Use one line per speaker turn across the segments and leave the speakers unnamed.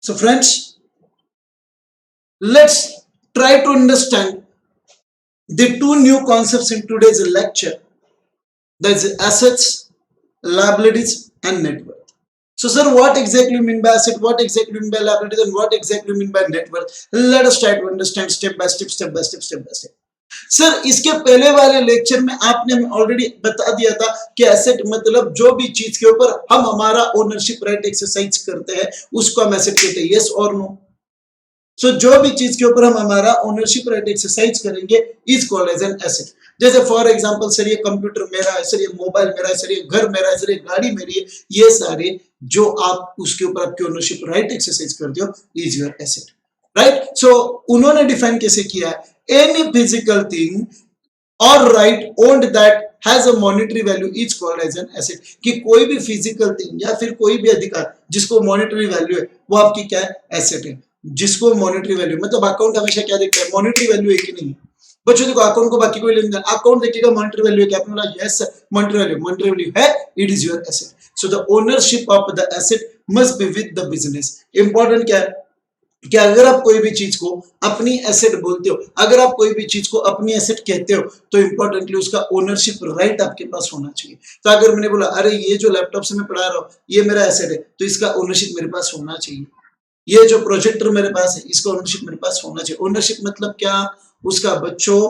So friends, let's try to understand the two new concepts in today's lecture. That is assets, liabilities, and net worth. So, sir, what exactly mean by asset? What exactly mean by liabilities? And what exactly mean by net worth? Let us try to understand step by step, step by step, step by step. Sir, इसके पहले वाले lecture में आपने हमें already बता दिया था कि एसेट मतलब जो भी चीज के ऊपर हम हमारा ओनरशिप राइट एक्सरसाइज करते हैं उसको हम एसेट कहते हैं। यस और नो? सो जो भी चीज के ऊपर हम हमारा ओनरशिप राइट एक्सरसाइज करेंगे is called as an asset. जैसे फॉर एग्जांपल सर, ये कंप्यूटर मेरा है, सर ये मोबाइल मेरा है, सर ये घर मेरा है, सर ये गाड़ी मेरी है, ये सारे जो आप उसके ऊपर आपकी ओनरशिप राइट एक्सरसाइज करते हो is your asset, right? So उन्होंने डिफाइन कैसे किया है? एनी फिजिकल थिंग और right owned that has a monetary value is called as an asset. कि कोई भी फिजिकल थिंग या फिर कोई भी अधिकार जिसको मॉनेटरी वैल्यू है वो आपकी क्या है? एसेट है। जिसको मॉनेटरी वैल्यू मतलब अकाउंट हमेशा क्या देखता है? मॉनेटरी वैल्यू है कि नहीं? बच्चों देखो, अकाउंट को बाकी कोई लेन देन, अकाउंट देखिएगा मॉनेटरी वैल्यू है क्या? आपने बोला यस मॉनेटरी वैल्यू है, it is your asset. So the ownership of the asset must be with the business. Important क्या है कि अगर आप कोई भी चीज को अपनी एसेट बोलते हो, अगर आप कोई भी चीज को अपनी एसेट कहते हो, तो इंपॉर्टेंटली उसका ओनरशिप राइट आपके पास होना चाहिए। तो अगर मैंने बोला अरे ये जो लैपटॉप से मैं पढ़ा रहा हूँ ये मेरा एसेट है, तो इसका ओनरशिप मेरे पास होना चाहिए। ये जो प्रोजेक्टर मेरे पास है इसका ओनरशिप मेरे पास होना चाहिए। ओनरशिप मतलब क्या? उसका बच्चों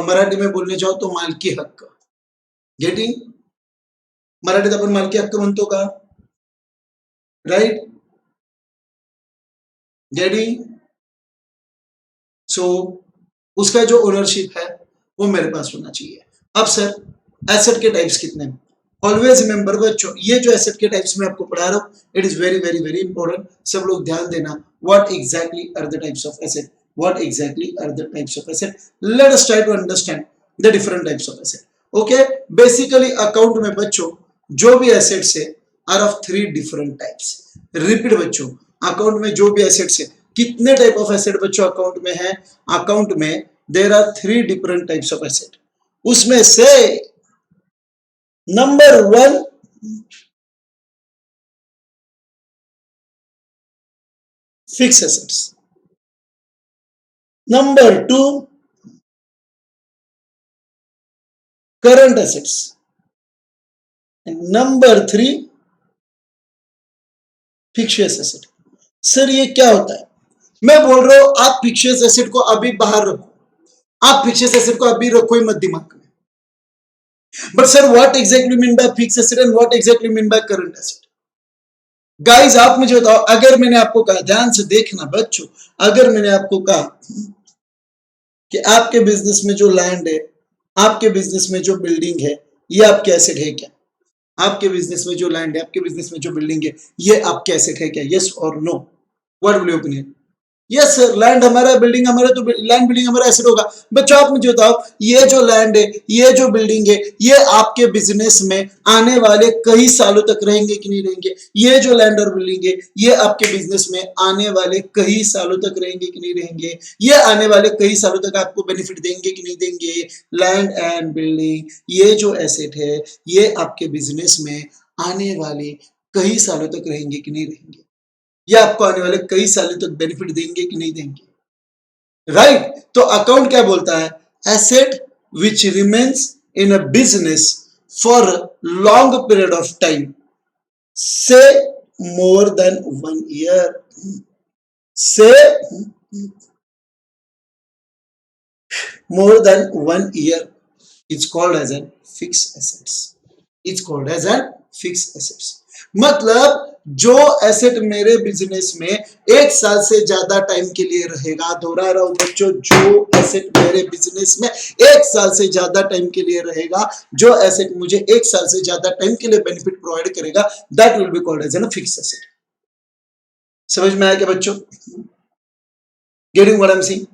मराठी में बोलने जाओ तो मालकी हक्क। गेटिंग? मराठीत आपण मालकी हक्क म्हणतो का? राइट? गेटिंग? सो उसका जो ओनरशिप है वो मेरे पास होना चाहिए। अब सर एसेट के टाइप्स कितने हैं? ऑलवेज रिमेंबर बच्चों, ये जो एसेट के टाइप्स में आपको पढ़ा रहा हूँ it is very very very important. सब लोग ध्यान देना। What exactly are the types of asset? What exactly are the types of asset? Let us try to understand the different types of asset. Okay, basically account में बच्चों जो भी assets है are of three different types. Repeat बच्चों, account में जो भी assets है, कितने टाइप ऑफ एसेट बच्चों अकाउंट में है? अकाउंट में there are three different types of asset. उसमें से number one fix assets, number two current assets, and number three fictitious asset. Sir ये क्या होता है? मैं बोल रहा हूं आप फिक्शियस एसेट को अभी बाहर रखो, आप फिक्शियस एसेट को अभी रखो ही मत दिमाग में। But sir what exactly mean by fix asset and what exactly mean by current asset? Guys आप मुझे बताओ, अगर मैंने आपको कहा, ध्यान से देखना बच्चों, अगर मैंने आपको कहा कि आपके बिजनेस में जो लैंड है, आपके बिजनेस में जो बिल्डिंग है, ये आपके एसेट है क्या? आपके बिजनेस में जो लैंड है, आपके बिजनेस में जो बिल्डिंग है, ये आपके एसेट है क्या? यस और no? What will your opinion? Yes sir, land हमारा, बिल्डिंग हमारा, तो लैंड बिल्डिंग हमारा एसेट होगा। बच्चों आप मुझे बताओ, ये जो लैंड है, ये जो बिल्डिंग है, ये आपके बिजनेस में आने वाले कई सालों तक रहेंगे कि नहीं रहेंगे? ये जो लैंड और बिल्डिंग है, ये आपके बिजनेस में आने वाले कई सालों तक रहेंगे कि नहीं रहेंगे? ये आने वाले कई सालों तक आपको बेनिफिट देंगे कि नहीं देंगे? लैंड एंड बिल्डिंग, ये जो एसेट है, ये आपके बिजनेस में आने वाले कई सालों तक रहेंगे कि नहीं रहेंगे? ये आपको आने वाले कई सालों तक बेनिफिट देंगे कि नहीं देंगे? राइट? तो अकाउंट क्या बोलता है? Asset which remains in a business for long period of time, से मोर देन 1 year, से more than 1 year is called as an fixed assets. It's called as an fixed assets. मतलब जो asset मेरे business में 1 साल से ज्यादा time के लिए रहेगा, दोहरा रहा हूं बच्चों, जो एसेट मेरे बिजनेस में 1 साल से ज्यादा टाइम के लिए रहेगा, जो एसेट मुझे 1 साल से ज्यादा टाइम के लिए बेनिफिट प्रोवाइड करेगा, that will be called as an fixed asset. समझ में आया क्या बच्चों? Getting what I am saying?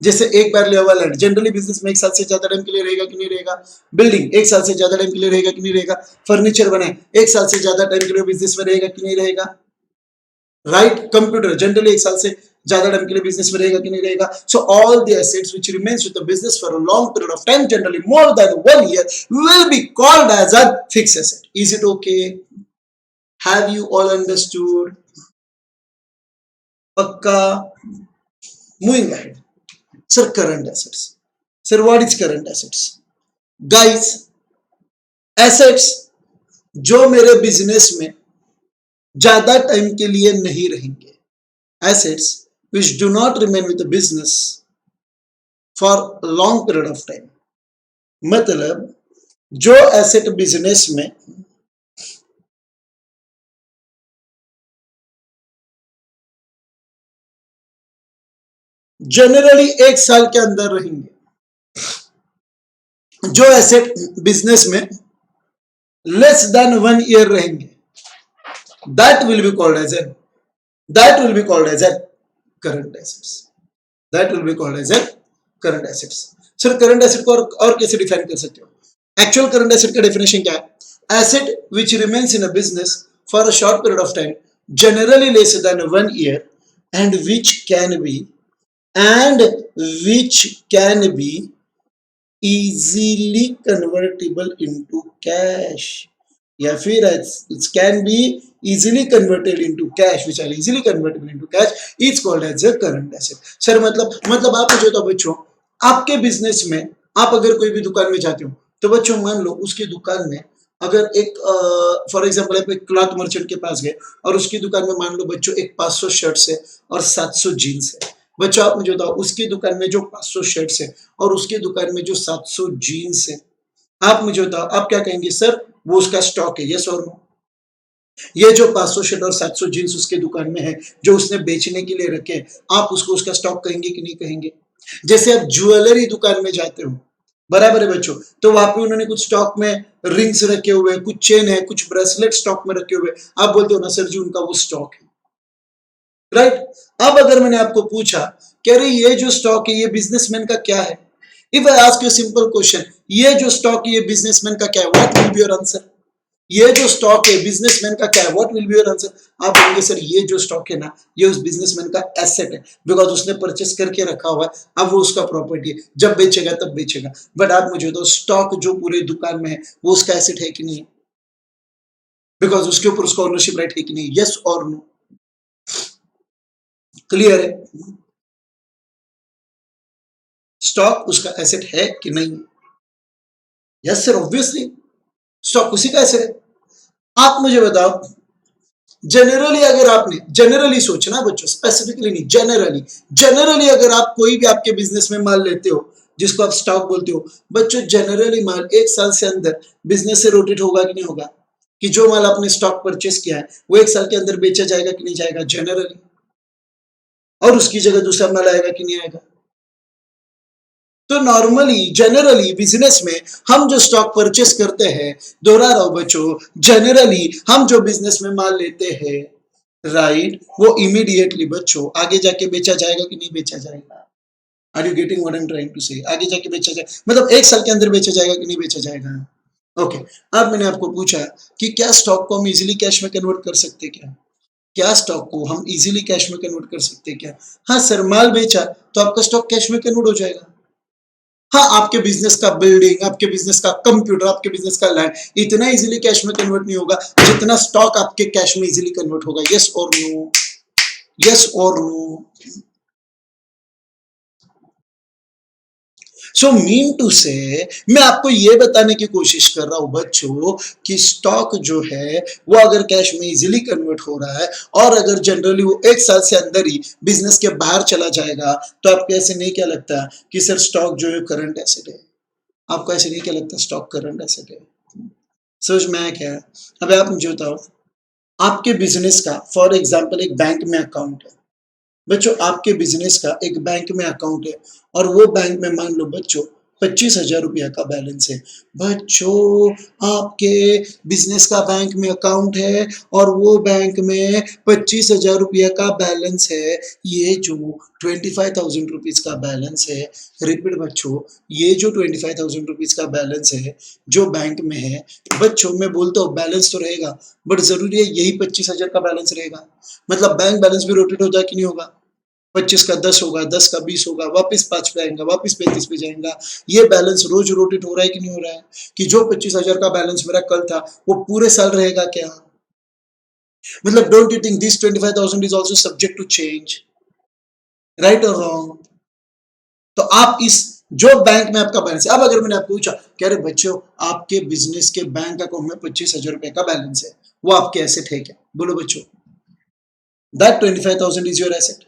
जैसे एक बार लिया हुआ लैंड जनरली बिजनेस में 1 साल से ज्यादा टाइम के लिए रहेगा कि नहीं रहेगा? बिल्डिंग 1 साल से ज्यादा टाइम के लिए रहेगा कि नहीं रहेगा? फर्नीचर बनाए 1 साल से ज्यादा टाइम के लिए बिजनेस में रहेगा कि नहीं रहेगा? राइट? कंप्यूटर जनरली 1 साल से ज्यादा टाइम के लिए बिजनेस में रहेगा कि नहीं रहेगा? So all the assets which remains with the business for a long period of time, generally more than 1 year, will be called as a fixed asset. Is it okay? Have you all understood? पक्का. Moving ahead. Sir, current assets. Sir, what is current assets? Guys, assets जो मेरे business में ज्यादा time के लिए नहीं रहेंगे. Assets which do not remain with the business for long period of time. मतलब जो एसेट बिजनेस में जनरली 1 साल के अंदर रहेंगे, जो एसेट बिजनेस में लेस देन 1 ईयर रहेंगे, that will be called as a current assets. That will be called as a current assets. Sir current asset को और कैसे डिफाइन कर सकते हो? एक्चुअल करंट एसेट का डेफिनेशन क्या है? Asset which remains in a business for a short period of time, generally less than 1 year, and which can be easily convertible into cash. या फिर it can be easily converted into cash, which are easily convertible into cash, is called as a current asset. Sir मतलब आप मुझे तो बच्चों, आपके business में आप अगर कोई भी दुकान में जाते हो तो बच्चों मान लो उसकी दुकान में अगर एक फॉर एग्जांपल आप एक क्लॉथ मर्चेंट के पास गए और उसकी दुकान में मान लो बच्चों एक 500 शर्ट्स है और 700 जीन्स है. बच्चों आप मुझे बताओ, उसकी दुकान में जो 500 शर्ट्स है और उसकी दुकान में जो 700 जीन्स है, आप मुझे बताओ आप क्या कहेंगे? सर वो उसका स्टॉक है. यस और नो? ये जो 500 शर्ट और 700 जीन्स उसके दुकान में है, जो उसने बेचने के लिए रखे, आप उसको उसका स्टॉक कहेंगे कि नहीं कहेंगे? जैसे आप ज्वेलरी दुकान में जाते हो, बराबर है बच्चों, तो वहां पे उन्होंने कुछ स्टॉक में रिंग्स रखे हुए, कुछ चेन है, कुछ ब्रेसलेट स्टॉक में रखे हुए, आप बोलते हो ना सर जी उनका वो स्टॉक है, राइट? अब अगर मैंने आपको पूछा कि अरे ये जो स्टॉक है ये बिजनेसमैन का क्या है, if I ask you simple question, ये जो स्टॉक है ये बिजनेसमैन का क्या है, what will be your answer? ये जो स्टॉक है बिजनेसमैन का क्या है, what will be your answer? आप बोलेंगे सर ये जो स्टॉक है ना ये उस बिजनेसमैन का एसेट है, बिकॉज उसने परचेस करके रखा हुआ है, अब वो उसका प्रॉपर्टी है, जब बेचेगा तब बेचेगा. बट आप मुझे तो स्टॉक जो पूरे दुकान में है वो उसका एसेट है कि नहीं, बिकॉज उसके ऊपर उसका ओनरशिप राइट है कि नहीं? यस और नो? क्लियर है? स्टॉक उसका एसेट है कि नहीं? यस सर, ऑब्वियसली स्टॉक उसी का एसेट है. आप मुझे बताओ, जनरली अगर आपने जनरली सोचना बच्चों, स्पेसिफिकली नहीं, जनरली अगर आप कोई भी आपके बिजनेस में माल लेते हो जिसको आप स्टॉक बोलते हो बच्चों, जनरली माल 1 साल से अंदर बिजनेस से रोटेट होगा कि नहीं होगा? कि जो माल आपने स्टॉक परचेस किया है वो 1 साल के अंदर बेचा जाएगा कि नहीं जाएगा जनरली, और उसकी जगह दूसरा माल आएगा कि नहीं आएगा? तो नॉर्मली जनरली बिजनेस में हम जो स्टॉक परचेस करते हैं, दोहरा रहा हूं बच्चों, जनरली हम जो बिजनेस में माल लेते हैं, राइट, वो इमीडिएटली बच्चों आगे जाके बेचा जाएगा कि नहीं बेचा जाएगा? Are you getting what I am trying to say? आगे जाके बेचा जाए मतलब 1 साल के अंदर बेचा जाएगा कि नहीं बेचा जाएगा? ओके. अब मैंने आपको पूछा कि क्या स्टॉक को हम इजीली कैश में कन्वर्ट कर सकते हैं क्या? क्या स्टॉक को हम इजीली कैश में कन्वर्ट कर सकते हैं क्या? हाँ सर, माल बेचा तो आपका स्टॉक कैश में कन्वर्ट हो जाएगा. हाँ, आपके बिजनेस का बिल्डिंग, आपके बिजनेस का कंप्यूटर, आपके बिजनेस का लैंड इतना इजीली कैश में कन्वर्ट नहीं होगा जितना स्टॉक आपके कैश में इजीली कन्वर्ट होगा. यस और नो? यस और नो? सो मीन टू से मैं आपको ये बताने की कोशिश कर रहा हूं बच्चों कि स्टॉक जो है वो अगर कैश में इजीली कन्वर्ट हो रहा है और अगर जनरली वो 1 साल से अंदर ही बिजनेस के बाहर चला जाएगा, तो आपको ऐसे नहीं क्या लगता कि सर स्टॉक जो है करंट एसेट है? आपको ऐसे नहीं क्या लगता स्टॉक करंट एसेट है? समझ में आया क्या? अब आप मुझे बताओ, आपके बिजनेस का फॉर एग्जांपल एक बैंक में अकाउंट है बच्चों, आपके बिजनेस का एक बैंक में अकाउंट है और वो बैंक में मान लो बच्चों 25,000 रुपया का बैलेंस है. बच्चों आपके बिजनेस का बैंक में अकाउंट है और वो बैंक में 25,000 रुपया का बैलेंस है. ये जो 25,000 रुपीज का बैलेंस है, रिपीट बच्चों, ये जो 25,000 रुपीज का बैलेंस है जो बैंक में है, बच्चों मैं बोलता हूँ बैलेंस तो रहेगा बट जरूरी है यही 25,000 का बैलेंस रहेगा? मतलब बैंक बैलेंस भी रोटेट होता है कि नहीं होगा? 25 का 10 होगा, 10 का 20 होगा, वापस 5 पे आएगा, वापस 35 पे जाएगा. ये बैलेंस रोज रोटेट हो रहा है कि नहीं हो रहा है? कि जो 25,000 का बैलेंस मेरा कल था वो पूरे साल रहेगा क्या? मतलब don't you think this 25,000 is also subject to change, right और रॉन्ग? तो आप इस जो बैंक में आपका बैलेंस है, अब अगर मैंने आपको पूछा कि अरे बच्चों आपके बिजनेस के बैंक अकाउंट में 25,000 रुपए का बैलेंस है, वो आपके एसेट है क्या? बोलो बच्चों, that 25,000 is your asset,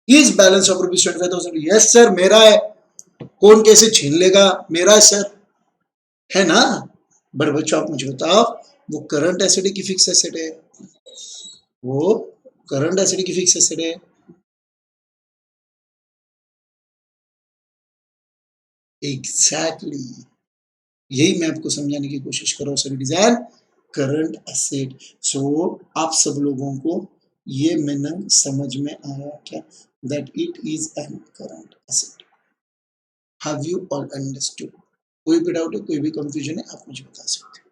is balance of rupees 25,000? Yes sir मेरा है, कौन कैसे छीन लेगा, मेरा है सर, है ना? बट बच्चों आप मुझे बताओ, वो करंट एसेट है कि फिक्स एसेट है? वो करंट एसेट की फिक्स एसेट है? एग्जैक्टली यही मैं आपको समझाने की कोशिश कर रहा हूँ sir, it is an current asset. So आप सब लोगों को ये मीनिंग समझ में आया क्या, that it is an current asset? Have you all understood? कोई भी डाउट है, कोई भी कंफ्यूजन है, आप मुझे बता सकते हो।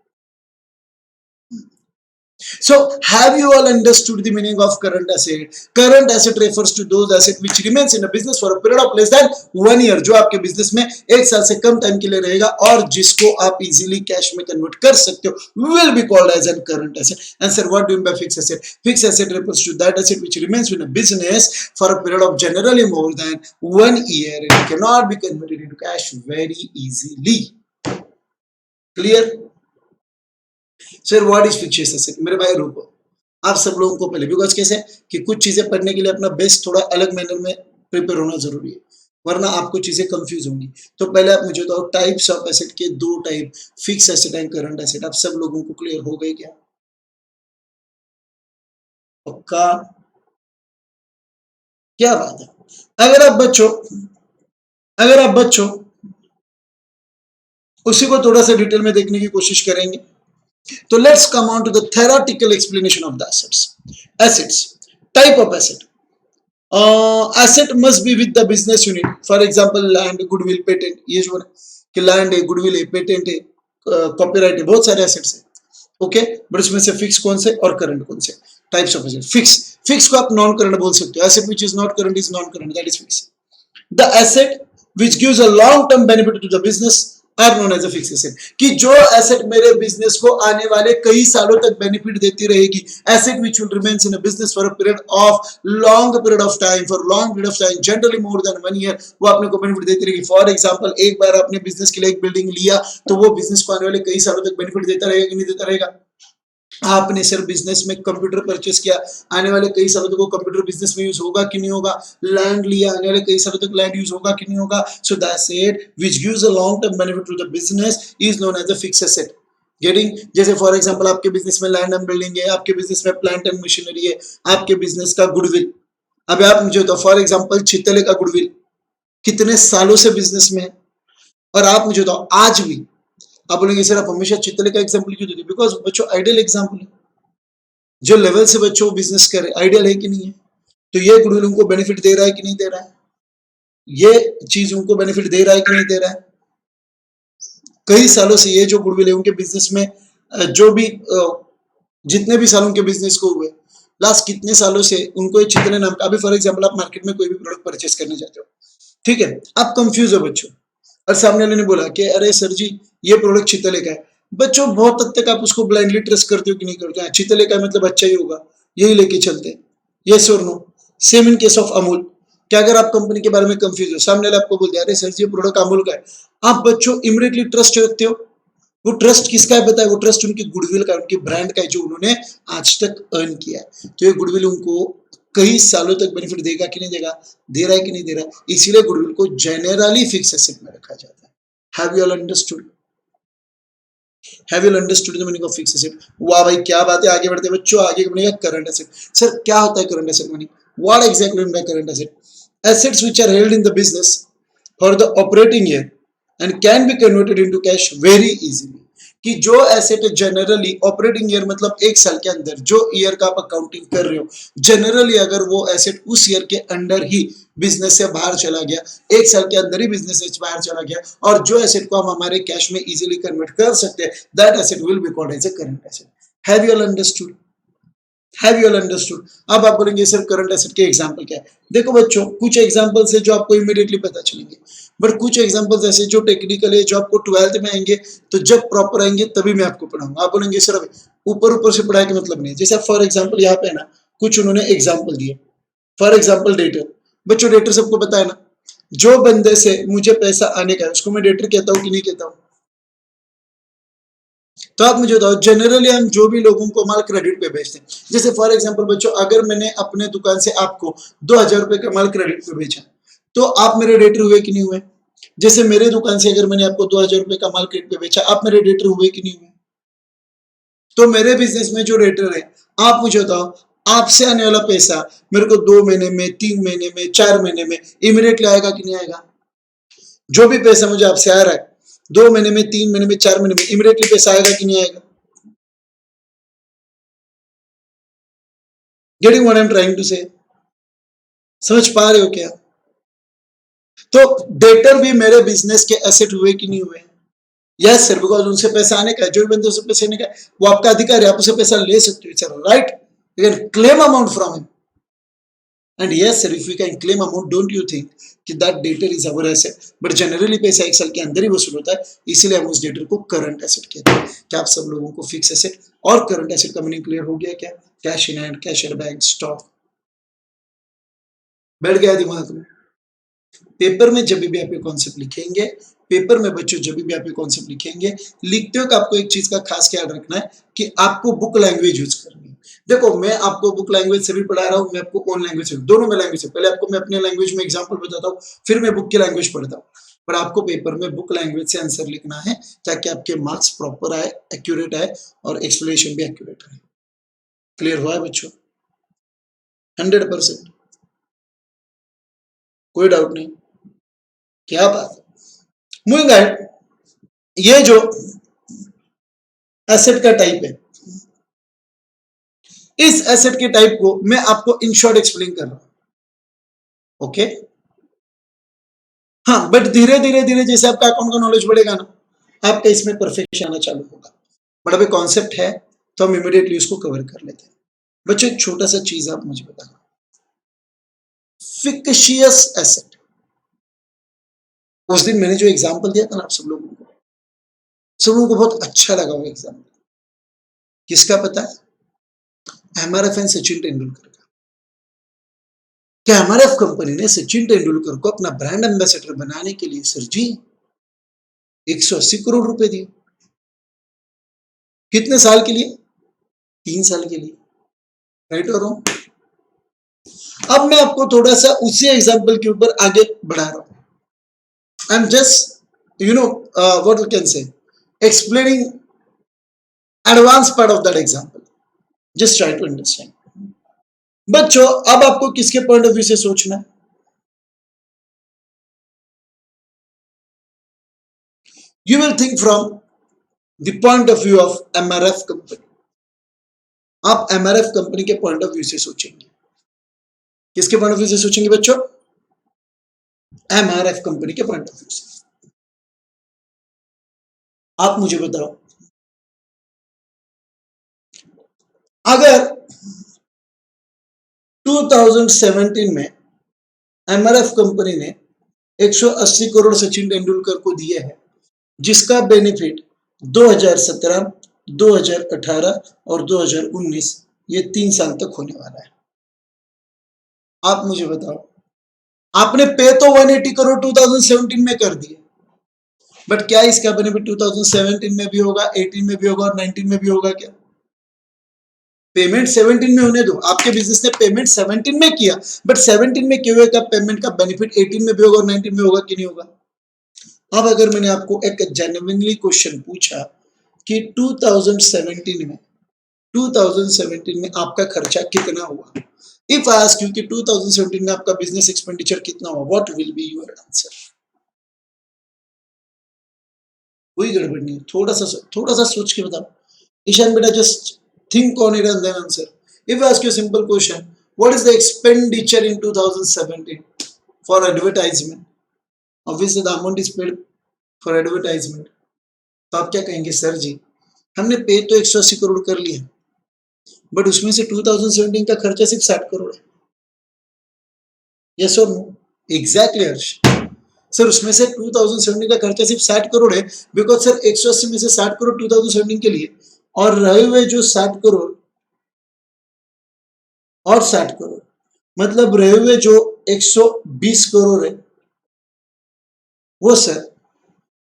So, have you all understood the meaning of current asset? Current asset refers to those assets which remains in a business for a period of less than 1 year, जो आपके बिजनेस में 1 साल से कम टाइम के लिए रहेगा और जिसको आप इजीली कैश में कन्वर्ट कर सकते हो, will be called as a current asset. And sir, what do you mean by fixed asset? Fixed asset refers to that asset which remains in a business for a period of generally more than 1 year and it cannot be converted into cash very easily. Clear? Sir what is fix asset? मेरे भाई रुको, आप सब लोगों को पहले, because कैसे कि कुछ चीजें पढ़ने के लिए अपना बेस्ट थोड़ा अलग मैनर में प्रिपेयर होना जरूरी है, वरना आपको चीजें कंफ्यूज होंगी। तो पहले आप मुझे बताओ टाइप्स ऑफ एसेट के दो type, fix asset and current asset. आप सब लोगों को क्लियर हो गई क्या? पक्का? क्या बात है। अगर आप बच्चों उसी को थोड़ा सा डिटेल में देखने की कोशिश करेंगे, तो let's come on to the theoretical explanation of the assets. Assets, type of asset. Asset must be with the business unit, for example land, goodwill, patent. ये जो है कि लैंड है, गुडविल है, पेटेंट है, कॉपीराइट है, बहुत सारे एसेट्स है, ओके। बट उसमें से फिक्स कौन से और करंट कौन से? Types of asset. Fix, fix को आप नॉन करंट बोल सकते हो, asset which is not current is non current, that is fix. The asset which gives a long term benefit to the business are known as a fix asset, कि जो asset मेरे business को आने वाले कई सालों तक बेनिफिट देती रहेगी, asset which will remains in a business for a period of long period of time, for long period of time, generally more than 1 year, वो आपने को बेनिफिट देती रहेगी। फॉर एग्जांपल एक बार आपने बिजनेस के लिए एक बिल्डिंग लिया, तो वो बिजनेस को आने वाले कई सालों तक बेनिफिट देता रहेगा कि नहीं देता रहेगा? आपने सिर्फ बिजनेस में कंप्यूटर परचेस किया, आने वाले कई सालों तक वो कंप्यूटर बिजनेस में यूज होगा कि नहीं होगा? लैंड लिया, आने वाले कई सालों तक लैंड यूज होगा कि नहीं होगा? So that asset which gives a long term benefit to the business is known as a fix asset. Getting? जैसे फॉर एग्जांपल आपके बिजनेस में लैंड एंड बिल्डिंग है, आपके बिजनेस में प्लांट एंड मशीनरी है, आपके बिजनेस का गुडविल। अब आप मुझे तो फॉर एग्जांपल चितले का गुडविल कितने सालों से बिजनेस में है, और आप मुझे तो आज भी आप बोलेंगे सर आप हमेशा चितले का एग्जांपल क्यों देते? बिकॉज बच्चों आइडियल एग्जांपल है, जो लेवल से बच्चों बिजनेस करे, आइडियल है कि नहीं है? तो ये गुडविल उनको बेनिफिट दे रहा है कि नहीं दे रहा है? ये चीज उनको बेनिफिट दे रहा है कि नहीं दे रहा है? कई सालों से ये जो गुडविल है उनके बिजनेस में जो भी जितने भी सालों के बिजनेस को हुए, लास्ट कितने सालों से उनको ये चितले नाम का, अभी फॉर एग्जाम्पल आप मार्केट में कोई भी प्रोडक्ट परचेस करने जाते हो, ठीक है, आप कंफ्यूज हो बच्चों, और सामने वाले ने बोला कि अरे सर जी ये प्रोडक्ट चितले का है। बच्चों बहुत हद तक आप उसको ब्लाइंडली ट्रस्ट करते हो कि नहीं करते हो? चितले का मतलब अच्छा ही होगा, यही लेके चलते हैं, यस और no? Same in case of Amul. क्या अगर आप कंपनी के बारे में कंफ्यूज हो, सामने वाले आपको बोल दिया अरे सर जी ये प्रोडक्ट अमूल का है, आप बच्चों इमीडिएटली ट्रस्ट रखते हो। वो ट्रस्ट किसका है बताए? वो ट्रस्ट उनकी गुडविल का, उनकी ब्रांड का है, जो उन्होंने आज तक अर्न किया है। तो ये गुडविल उनको कई सालों तक बेनिफिट देगा कि नहीं देगा? दे रहा है कि नहीं दे रहा है? इसीलिए गुडविल को जनरली फिक्स एसेट में रखा जाता है। Have you all understood? Have you understood the meaning of fix asset? वाह भाई क्या बात है, आगे बढ़ते बच्चों, आगे बनेगा करंट एसेट। सर क्या होता है current asset meaning? What exactly mean by current asset? Assets which are held in the business for the operating year and can be converted into cash very easily, कि जो asset generally operating year मतलब 1 साल के अंदर जो year का आप accounting कर रहे हो, जनरली अगर वो एसेट उस ईयर के अंदर ही बिजनेस से बाहर चला गया, 1 साल के अंदर ही बिजनेस से बाहर चला गया, और जो एसेट को हम हमारे कैश में इजीली कन्वर्ट कर सकते हैं, that asset will be called as a current asset. Have you all understood? Have you all understood? अब आप बोलेंगे सर करंट एसेट के एग्जांपल क्या है? देखो बच्चों, कुछ एग्जांपल्स है जो आपको इमीडिएटली पता चलेंगे, बट कुछ एग्जांपल्स ऐसे जो टेक्निकल है, जो आपको 12th में आएंगे, तो जब प्रॉपर आएंगे तभी मैं आपको पढ़ाऊंगा। आप बोलेंगे सर अभी ऊपर ऊपर से पढ़ाई का मतलब नहीं, जैसे फॉर एग्जाम्पल यहाँ पे है ना, कुछ उन्होंने एग्जाम्पल दिए। फॉर एग्जाम्पल डेटर, बच्चों डेटर सबको पता है ना, जो बंदे से मुझे पैसा आने का है उसको मैं डेटर कहता हूँ कि नहीं कहता हूँ? तो आप मुझे बताओ, जनरली हम जो भी लोगों को माल क्रेडिट पे बेचते हैं, जैसे फॉर एग्जांपल बच्चों, अगर मैंने अपने दुकान से आपको 2000 रुपए का माल क्रेडिट पे बेचा, तो आप मेरे डेटर हुए कि नहीं हुए? जैसे मेरे दुकान से अगर मैंने आपको 2000 रुपए का माल क्रेडिट पे बेचा, आप मेरे डेटर हुए कि नहीं हुए? तो मेरे बिजनेस में जो डेटर है, आप मुझे बताओ, आपसे आने वाला पैसा मेरे को 2 महीने में, 3 महीने में, 4 महीने में इमीडिएटली आएगा कि नहीं आएगा? जो भी पैसा मुझे आपसे आ रहा है 2 महीने में, 3 महीने में, 4 महीने में इमीडिएटली पैसा आएगा कि नहीं आएगा? Getting what I am trying to say? समझ पा रहे हो क्या? तो डेटर भी मेरे बिजनेस के एसेट हुए कि नहीं हुए? यस सर, बिकॉज उनसे पैसा आने का है, जो भी बंदे उससे पैसे आने का है वो आपका अधिकार है, आप उससे पैसा ले सकते हो sir, right? You can claim amount from him, and yes sir, if you can claim amount, don't you think कि that debtor is our asset? But generally पैसा 1 साल के अंदर ही वसूल होता है, इसीलिए हम उस डेटर को करंट एसेट कहते हैं। क्या आप सब लोगों को फिक्स एसेट और करंट एसेट का मीनिंग क्लियर हो गया क्या? Cash in hand, cash in bank, stock, बैठ गया दिमाग में? पेपर में जब भी आप ये कॉन्सेप्ट लिखेंगे, पेपर में बच्चों जब भी आप ये कॉन्सेप्ट लिखेंगे, लिखते वक्त आपको एक चीज का खास ख्याल रखना है कि आपको बुक लैंग्वेज यूज करनी है। देखो, मैं आपको बुक लैंग्वेज से भी पढ़ा रहा हूँ, मैं आपको ओन लैंग्वेज से, दोनों में लैंग्वेज है। पहले आपको मैं अपने लैंग्वेज में एग्जाम्पल बताता हूँ, फिर मैं बुक की लैंग्वेज पढ़ता हूँ। पर आपको पेपर में बुक लैंग्वेज से आंसर लिखना है, ताकि आपके मार्क्स प्रॉपर आए, एक्यूरेट आए और एक्सप्लेनेशन भी एक्यूरेट आए। क्लियर हुआ है बच्चों? 100%, कोई डाउट नहीं? क्या बात है। मूविंग अहेड, ये जो एसेट का टाइप है, इस एसेट के टाइप को मैं आपको इन शॉर्ट एक्सप्लेन कर रहा हूं, ओके? हाँ, बट धीरे धीरे धीरे जैसे आपका अकाउंट का नॉलेज बढ़ेगा ना, आपका इसमें परफेक्शन आना चालू होगा। बट अभी कॉन्सेप्ट है तो हम इमीडिएटली उसको कवर कर लेते हैं। बच्चों एक छोटा सा चीज आप मुझे बताना, फिक्शियस एसेट। उस दिन मैंने जो एग्जांपल दिया था ना आप सब लोगों को, सब लोगों को बहुत अच्छा लगा वो एग्जांपल। किसका पता है? एमआरएफ एंड सचिन तेंदुलकर का। क्या एमआरएफ कंपनी ने सचिन तेंदुलकर को अपना ब्रांड एम्बेसडर बनाने के लिए सर जी 180 करोड़ रुपए दिए? कितने साल के लिए? 3 साल के लिए, राइट और रॉन्ग? अब मैं आपको थोड़ा सा उसी एग्जांपल के ऊपर आगे बढ़ा रहा हूं। I am just what we can say explaining advance part of that example, just try to understand. बच्चों अब आपको किसके पॉइंट ऑफ व्यू से सोचना है? You will think from the point of view of MRF company. आप MRF company के point of view से सोचेंगे। किसके पॉइंट ऑफ व्यू से सोचेंगे बच्चों? एमआरएफ कंपनी के पॉइंट ऑफ व्यू से। आप मुझे बताओ, अगर 2017 में एमआरएफ कंपनी ने 180 करोड़ सचिन तेंदुलकर को दिए हैं, जिसका बेनिफिट 2017, 2018 और 2019 ये 3 साल तक होने वाला है। आप मुझे बताओ, आपने पे तो 180 करोड़ 2017 में कर दिए, बट क्या इसका बेनिफिट 2017 में भी होगा, 18 में भी होगा और 19 में भी होगा क्या? पेमेंट 17 में होने दो, आपके बिजनेस ने पेमेंट 17 में किया, बट 17 में किए हुए का पेमेंट का बेनिफिट 18 में भी होगा और 19 में होगा कि नहीं होगा? अब अगर मैंने आपको एक जेन्युइनली क्वेश्चन पूछा कि 2017 में आपका खर्चा कितना हुआ, इफ आई आस्क यू कि 2017 में आपका बिजनेस एक्सपेंडिचर कितना हुआ, what will be your answer? कोई गड़बड़ नहीं, थोड़ा सा सोच के बताओ। ईशान बेटा just think on it and then answer. If I ask you a simple question, what is the expenditure in 2017 for advertisement? Obviously the amount is paid for advertisement. तो आप क्या कहेंगे? सर जी हमने पे तो 180 करोड़ कर लिया, बट उसमें से 2017 का खर्चा सिर्फ 60 करोड़ है। यस और नो? एग्जैक्टली हर्ष सर, उसमें से 2017 का खर्चा सिर्फ 60 करोड़ है, बिकॉज सर 180 में से 60 करोड़ 2017 के लिए, और रहे हुए जो 60 करोड़ और 60 करोड़, मतलब रहे हुए जो 120 करोड़ है, वो सर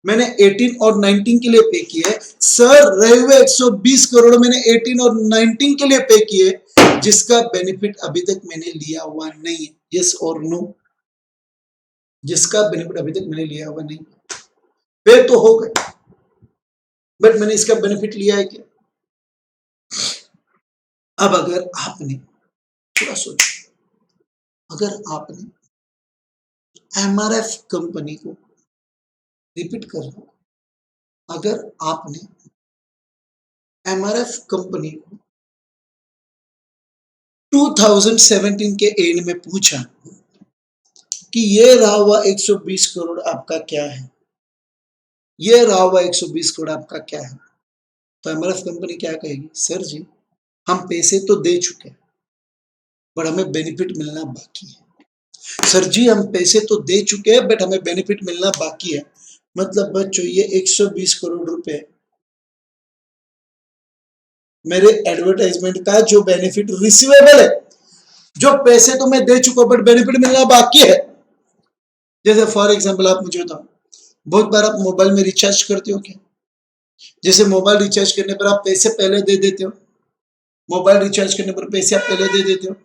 मैंने 18 और 19 के लिए पे किए है। सर रहे हुए 120 करोड़ मैंने 18 और 19 के लिए पे किए, जिसका बेनिफिट अभी तक मैंने लिया हुआ नहीं है। यस और नो? जिसका बेनिफिट अभी तक मैंने लिया हुआ नहीं, पे तो हो गए, बट मैंने इसका बेनिफिट लिया है क्या? अब अगर आपने थोड़ा सोचो, अगर आपने एमआरएफ कंपनी को, रिपीट कर रहा हूं, अगर आपने एमआरएफ कंपनी को 2017 के एंड में पूछा कि ये रहा हुआ 120 करोड़ आपका क्या है, ये रहा हुआ 120 करोड़ आपका क्या है, तो एमआरएफ कंपनी क्या कहेगी? सर जी हम पैसे तो दे चुके हैं, पर हमें बेनिफिट मिलना बाकी है। सर जी हम पैसे तो दे चुके हैं, बट हमें बेनिफिट मिलना बाकी है। मतलब बच्चों ये 120 करोड़ रुपए मेरे एडवर्टाइजमेंट का जो बेनिफिट रिसीवेबल है, जो पैसे तो मैं दे चुका हूं, बट बेनिफिट मिलना बाकी है। जैसे फॉर एग्जांपल आप मुझे बताओ, बहुत बार आप मोबाइल में रिचार्ज करते हो क्या? जैसे मोबाइल रिचार्ज करने पर आप पैसे पहले दे देते हो, मोबाइल रिचार्ज करने पर पैसे आप पहले दे देते हो,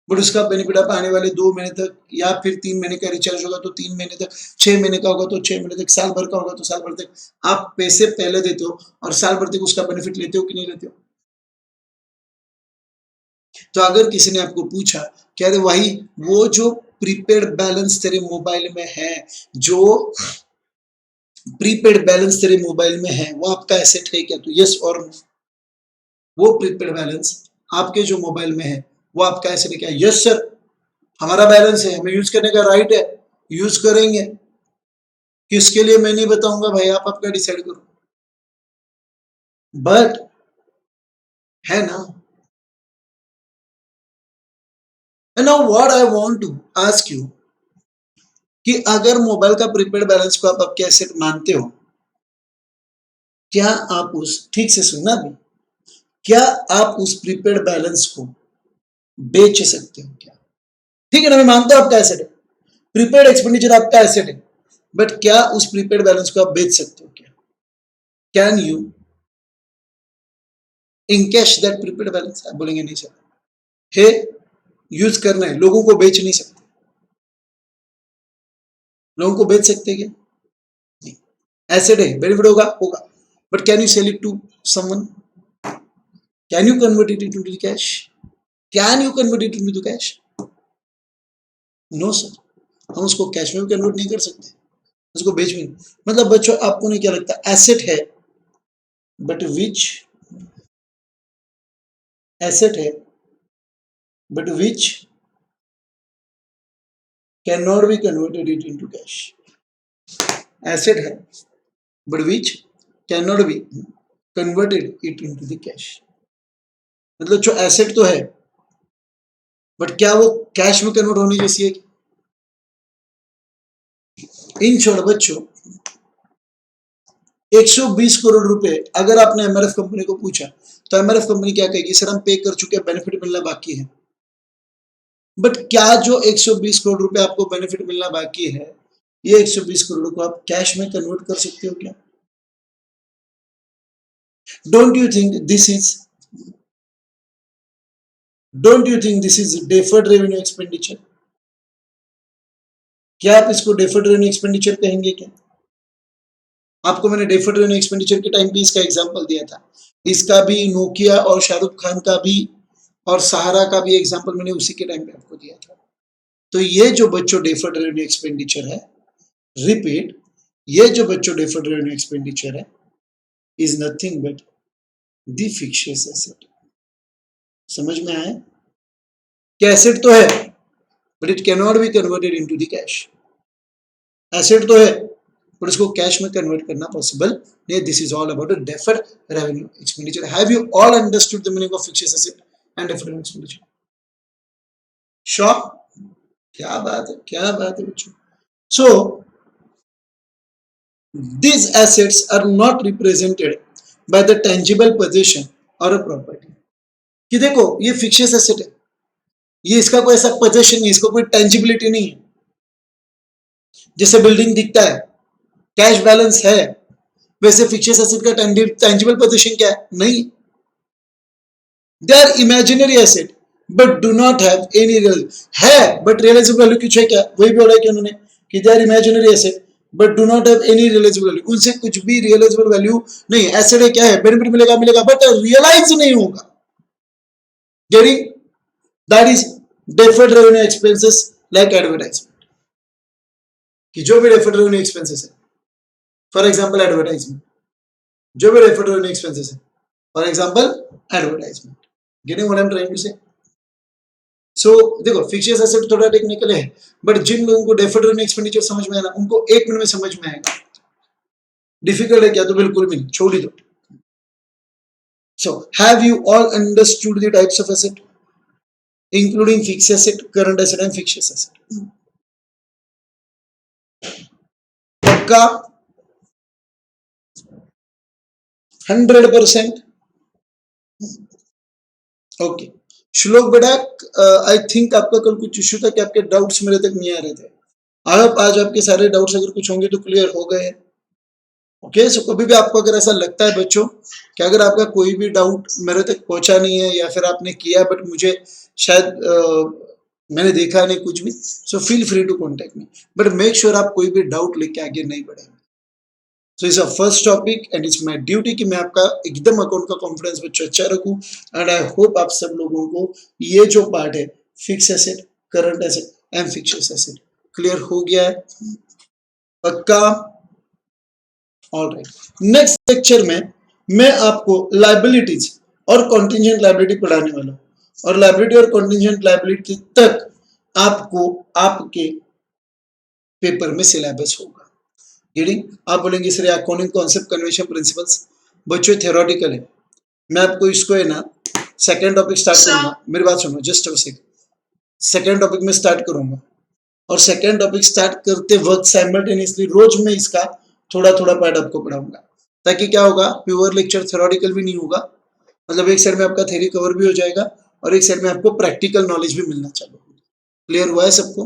बट उसका बेनिफिट आप आने वाले 2 महीने तक, या फिर 3 महीने का रिचार्ज होगा तो 3 महीने तक, 6 महीने का होगा तो 6 महीने तक, साल भर का होगा तो साल भर तक आप पैसे पहले देते हो, और साल भर तक उसका बेनिफिट लेते हो कि नहीं लेते हो? तो अगर किसी ने आपको पूछा कि अरे वही वो जो प्रीपेड बैलेंस तेरे मोबाइल में है, जो प्रीपेड बैलेंस तेरे मोबाइल में है, वो आपका एसेट है क्या? तो यस और नो? वो प्रीपेड बैलेंस आपके जो मोबाइल में है वो आपका एसेट है क्या? यस सर, हमारा बैलेंस है, हमें यूज करने का राइट है, यूज करेंगे। किसके लिए मैं नहीं बताऊंगा भाई, आप आपका डिसाइड करो, बट है ना? And now what I want to ask you कि अगर मोबाइल का प्रीपेड बैलेंस को आप आपके एसेट मानते हो, क्या आप उस, ठीक से सुनना भी, क्या आप उस प्रीपेड बैलेंस को बेच सकते हो क्या? ठीक है ना, मैं मानता हूं आपका एसेट है, प्रीपेड एक्सपेंडिचर आपका एसेट है, बट क्या उस प्रीपेड बैलेंस को आप बेच सकते हो क्या? Can you encash that prepaid balance? आप बोलेंगे नहीं सर, है यूज करना है, लोगों को बेच नहीं सकते। लोगों को बेच सकते क्या? नहीं। एसेट है, बेनिफिट होगा होगा, but can you sell it to someone? Can you convert it into cash? Can you convert it into cash? No sir, हम उसको कैश में भी कन्वर्ट नहीं कर सकते, उसको बेच भी नहीं। मतलब बच्चों आपको नहीं क्या लगता, एसेट है बट विच, एसेट है but which can not be converted it into cash. Asset है but which can not be converted it into the cash. मतलब जो एसेट तो है, बट क्या वो कैश में कन्वर्ट होने जैसी है? इन शॉर्ट बच्चों 120 करोड़ रुपए अगर आपने एमआरएफ कंपनी को पूछा, तो एमआरएफ कंपनी क्या कहेगी? सर हम पे कर चुके हैं, बेनिफिट मिलना बाकी है। बट क्या जो 120 करोड़ रुपए आपको बेनिफिट मिलना बाकी है, ये 120 करोड़ को आप कैश में कन्वर्ट कर सकते हो क्या? Don't you think this is, don't you think this is deferred revenue expenditure? क्या आप इसको डेफर्ड रेवेन्यू एक्सपेंडिचर कहेंगे क्या? आपको मैंने डेफर्ड रेवेन्यू एक्सपेंडिचर के टाइम पे इसका एग्जांपल दिया था, इसका भी नोकिया और शाहरुख खान का भी और सहारा का भी एग्जांपल मैंने उसी के टाइम पे आपको दिया था। तो ये जो बच्चों डेफर्ड रेवेन्यू एक्सपेंडिचर है, रिपीट, ये जो बच्चों डेफर्ड रेवेन्यू एक्सपेंडिचर है is nothing but the fictitious asset. समझ में आया? क्या एसेट तो है but it can not be converted into the cash. Asset तो है बट उसको कैश में कन्वर्ट करना पॉसिबल नहीं. This is all about deferred revenue expenditure. Have you all understood the meaning of fixed asset and deferred revenue expenditure? Sure? क्या बात है बच्चों. सो these assets are not represented by the tangible possession or a property. कि देखो ये fixed asset है, ये इसका कोई ऐसा पोजेशन नहीं, इसको कोई टेंजिबिलिटी नहीं है. जैसे बिल्डिंग दिखता है, कैश बैलेंस है, वैसे फिक्स्ड एसेट का टेंजिबल पोजीशन क्या है? नहीं. They are imaginary asset but do not have any real. है बट रियलाइजेबल वैल्यू कुछ है क्या? वही बोला है कि उन्होंने कि they are imaginary asset but do not have any realisable value. उनसे कुछ भी रियलाइजेबल वैल्यू नहीं. एसेट है, क्या है? बेनिफिट मिलेगा बट रियलाइज नहीं होगा. Getting? That is deferred revenue expenses like advertisement. कि जो भी डेफर्ड रेवेन्यू एक्सपेंसेस है, फॉर एग्जांपल एडवर्टाइजमेंट, जो भी डेफर्ड रेवेन्यू एक्सपेंसेस है, for example advertisement. Getting what I am trying to say? So देखो फिक्स्ड एसेट थोड़ा टेक्निकल है, बट जिन लोगों को डेफर्ड रेवेन्यू एक्सपेंडिचर समझ में आना, उनको 1 मिनट में समझ में आएगा. डिफिकल्ट है क्या? तो बिल्कुल भी नहीं, छोड़ ही दो. So have you all understood the types of asset including fixed asset, current asset and fixed asset? पक्का? 100%? ओके. श्लोक बेटा, आई थिंक आपका कल कुछ इश्यू था कि आपके डाउट्स मेरे तक नहीं आ रहे थे. आज आपके सारे डाउट्स अगर कुछ होंगे तो क्लियर हो गए. ओके. सो कभी भी आपको अगर ऐसा लगता है बच्चों कि अगर आपका कोई भी डाउट मेरे तक पहुंचा नहीं है, या फिर आपने किया बट मुझे शायद मैंने देखा नहीं कुछ भी, so feel free to contact me, but make sure आप कोई भी डाउट लेके आगे नहीं बढ़ेंगे. So it's a first topic and it's my duty कि मैं आपका एकदम अकाउंट का कॉन्फिडेंस बच्चों अच्छा रखूं. एंड आई होप आप सब लोगों को ये जो पार्ट है fixed asset, current asset and fixed asset clear हो गया है. पक्का? ऑलराइट. नेक्स्ट लेक्चर में मैं आपको लायबिलिटीज और कॉन्टिजेंट लायबिलिटी पढ़ाने वाला हूं, और लायबिलिटी और कॉन्टिजेंट लायबिलिटी तक आपको आपके पेपर में सिलेबस होगा. रीडिंग? आप बोलेंगे sir accounting concept, convention, principles. बच्चों थ्योरेटिकल है, मैं आपको इसको है ना सेकंड टॉपिक स्टार्ट करूंगा. मेरी बात सुनो just a second. Second topic में स्टार्ट करूंगा, और सेकंड टॉपिक स्टार्ट करते वक्त साइमल्टेनियसली रोज में इसका थोड़ा थोड़ा पार्ट आपको पढ़ाऊंगा, ताकि क्या होगा, प्योर लेक्चर थ्योरेटिकल भी नहीं होगा. मतलब एक साइड में आपका थ्योरी कवर भी हो जाएगा और एक साइड में आपको प्रैक्टिकल नॉलेज भी मिलना चाहिए. क्लियर हुआ है सबको?